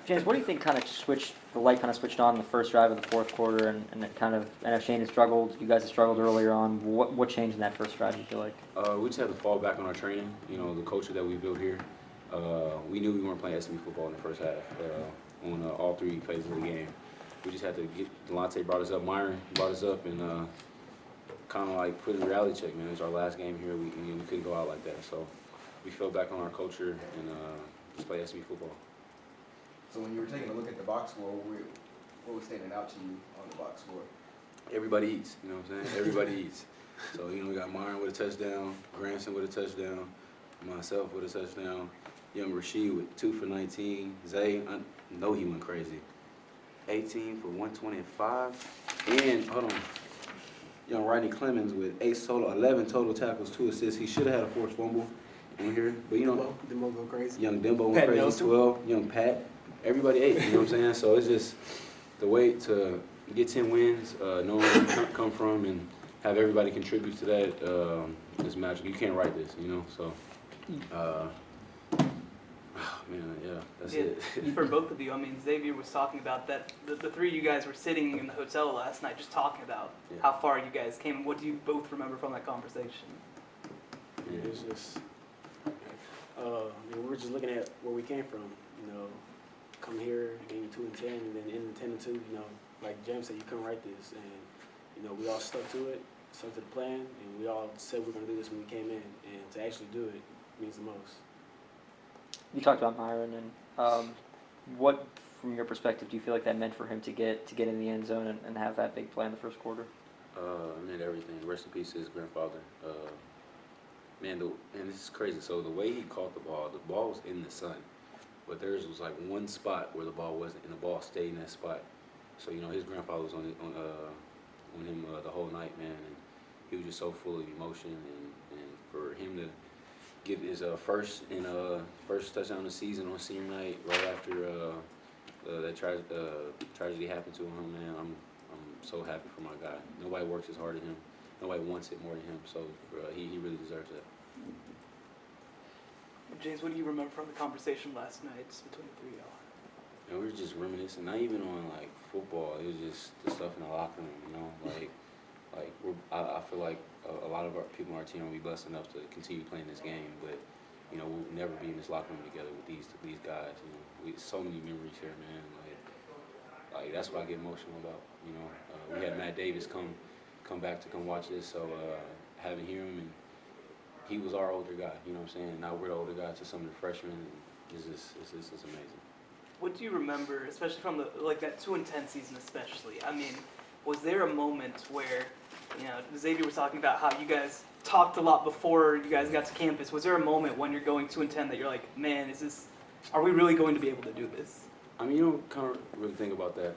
James, what do you think the light kind of switched on in the first drive of the fourth quarter, and it kind of, and if Shane had struggled, you guys had struggled earlier on, what changed in that first drive, you feel like? We just had to fall back on our training, the culture that we built here. We knew we weren't playing SMU football in the first half on all three phases of the game. We just had to Delonte brought us up, Myron brought us up, and kind of like put in a reality check, man. It was our last game here. We couldn't go out like that. So we fell back on our culture and just play SMU football. So when you were taking a look at the box score, what was standing out to you on the box score? Everybody eats, you know what I'm saying? Everybody eats. So, we got Myron with a touchdown, Granson with a touchdown, myself with a touchdown, young Rasheed with 2 for 19, Zay, I know he went crazy, 18 for 125, and, hold on, young Rodney Clemons with 11 total tackles, 2 assists. He should have had a forced fumble in here, but Dembo go crazy. Young Dembo went Pat crazy, Nelson. 12, young Pat, everybody ate, you know what I'm saying? So it's just the way to get 10 wins, knowing where you come from and have everybody contribute to that is magic. You can't write this, so, man, yeah, that's it. For both of you, Xavier was talking about that, the three of you guys were sitting in the hotel last night just talking about how far you guys came, and what do you both remember from that conversation? It was just, we were just looking at where we came from, come here, being 2-10, and then ending 10-2, like James said, you couldn't write this, and, we all stuck to it, stuck to the plan, and we all said we're going to do this when we came in, and to actually do it means the most. You talked about Myron, and what, from your perspective, do you feel like that meant for him to get in the end zone and have that big play in the first quarter? It meant everything. Rest in peace to his grandfather. And this is crazy. So the way he caught the ball was in the sun, but theirs was like one spot where the ball wasn't, and the ball stayed in that spot. So his grandfather was on him the whole night, man, and he was just so full of emotion, and for him to get his first touchdown of the season on senior night, right after that tragedy happened to him, man, I'm so happy for my guy. Nobody works as hard as him. Nobody wants it more than him. So he really deserves that. James, what do you remember from the conversation last night between the three of y'all? And we were just reminiscing, not even on like football. It was just the stuff in the locker room, I feel like a lot of our people on our team will be blessed enough to continue playing this game, but we'll never be in this locker room together with these guys. We so many memories here, man. Like that's what I get emotional about. We had Matt Davis come back to come watch this, so having him, and he was our older guy. You know what I'm saying? Now we're the older guy to some of the freshmen. And it's amazing. What do you remember, especially from that 2-10 season, especially? Was there a moment where, Xavier was talking about how you guys talked a lot before you guys got to campus. Was there a moment when you're going 2-10 that you're like, man, are we really going to be able to do this? You don't kind of really think about that.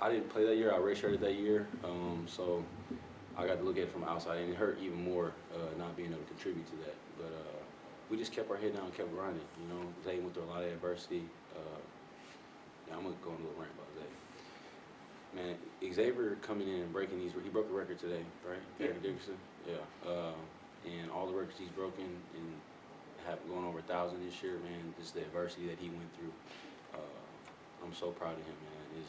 I didn't play that year. I redshirted that year, so I got to look at it from outside, and it hurt even more not being able to contribute to that. But we just kept our head down and kept grinding. Zay went through a lot of adversity. I'm gonna go on a little rant about Zay. Man, Xavier coming in and breaking these. He broke the record today, right? Yeah. Dickerson. Yeah. And all the records he's broken and going over 1,000 this year, man. Just the adversity that he went through. I'm so proud of him, man.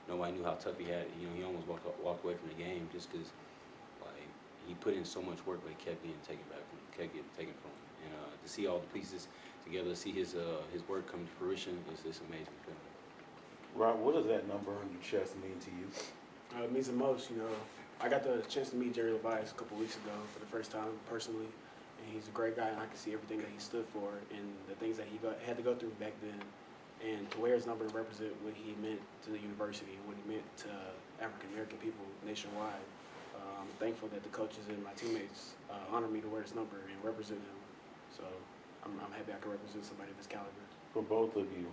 Nobody knew how tough he had it. He almost walked away from the game just because, he put in so much work, but it kept getting taken from him. And to see all the pieces together, to see his work come to fruition, it's this amazing feeling. Rob, what does that number on your chest mean to you? It means the most, I got the chance to meet Jerry Levias a couple weeks ago for the first time personally, and he's a great guy, and I can see everything that he stood for and the things that he had to go through back then. And to wear his number and represent what he meant to the university and what he meant to African-American people nationwide. I'm thankful that the coaches and my teammates honor me to wear his number and represent him. So I'm happy I can represent somebody of this caliber. For both of you,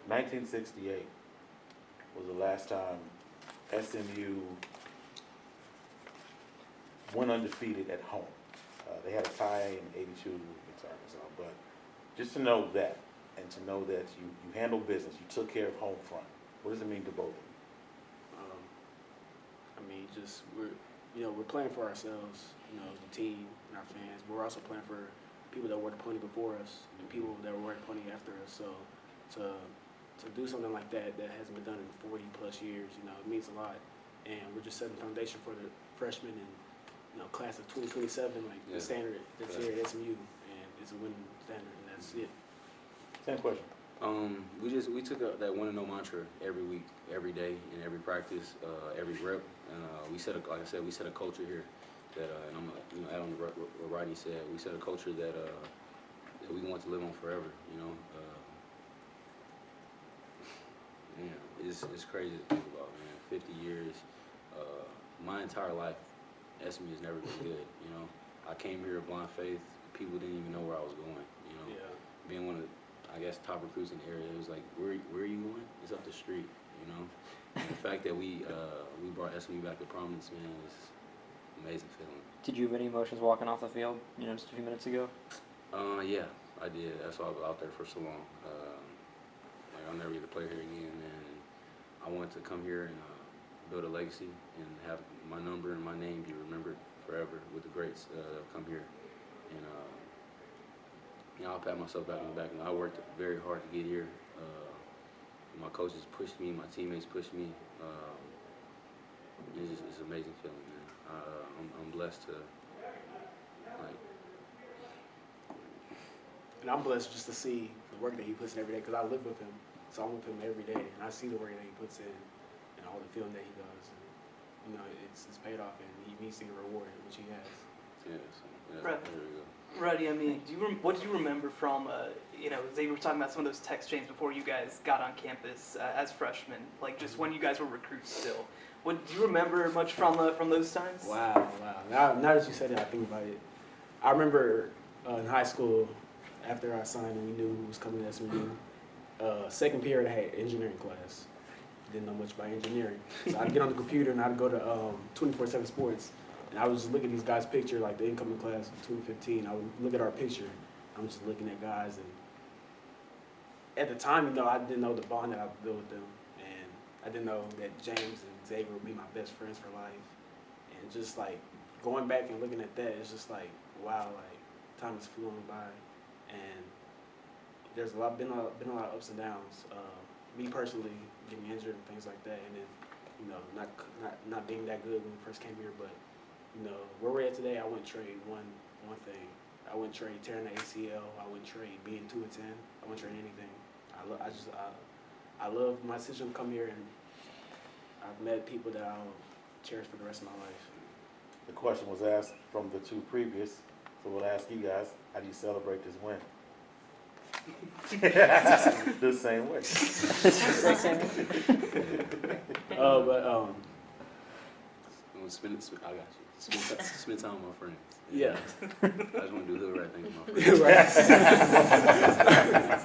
1968 was the last time SMU went undefeated at home. They had a tie in 82 against Arkansas, but just to know that, and to know that you handled business, you took care of home front. What does it mean to both of you? We're playing for ourselves, the team and our fans, but we're also playing for people that wore the pony before us and people that wore the pony after us. So to do something like that hasn't been done in 40 plus years, you know, it means a lot. And we're just setting the foundation for the freshmen and, you know, class of 2027, like Yeah. the standard that's here at SMU, and it's a winning standard, and that's it. Same question. We took that want to know mantra every week, every day, in every practice, every rep, and we set like I said, we set a culture here that, and I'm add on to what Rodney said. We set a culture that we want to live on forever. You know, it's crazy to think about, man. 50 years, my entire life, SMU has never been good. You know, I came here blind faith. People didn't even know where I was going. You know, being one of the, I guess, top recruits in the area, it was like, where are you going? It's up the street, you know? And the fact that we brought SMU back to prominence, man, was an amazing feeling. Did you have any emotions walking off the field, you know, just a few minutes ago? Yeah, I did. That's why I was out there for so long. Like, I'll never get to play here again, man. And I wanted to come here and build a legacy and have my number and my name be remembered forever with the greats that have come here. And, you know, I'll pat myself back on the back. I worked very hard to get here. My coaches pushed me, my teammates pushed me. It's an amazing feeling, man. I'm blessed to, like. And I'm blessed just to see the work that he puts in every day, because I live with him, so I'm with him every day, and I see the work that he puts in and all the film that he does. And, you know, it's paid off, and he needs to get rewarded, which he has. Right. There we go. Roddy, I mean, what do you remember from, you know, they were talking about some of those text chains before you guys got on campus as freshmen, like just when you guys were recruits still. Do you remember much from those times? Wow. Now that you said it, I think about it. I remember in high school, after I signed and we knew who was coming to SMU, second period I had engineering class. Didn't know much about engineering. So I'd get on the computer and I'd go to 24/7 Sports. And I would just look at these guys' picture, like the incoming class of 2015. I would look at our picture. I'm just looking at guys. And at the time, you know, I didn't know the bond that I built with them. And I didn't know that James and Xavier would be my best friends for life. And just like going back and looking at that, it's just like, wow, like time is flew by. And there's been a lot of ups and downs. Me personally, getting injured and things like that. And then, you know, not being that good when we first came here. But you know, where we're at today, I wouldn't trade one thing. I wouldn't trade tearing the ACL. I wouldn't trade being 2-10. I wouldn't trade anything. I love my decision to come here, and I've met people that I'll cherish for the rest of my life. The question was asked from the two previous, so we'll ask you guys, how do you celebrate this win? The same way. I got you. Spend time with my friends. Yeah. I just want to do the right thing with my friends.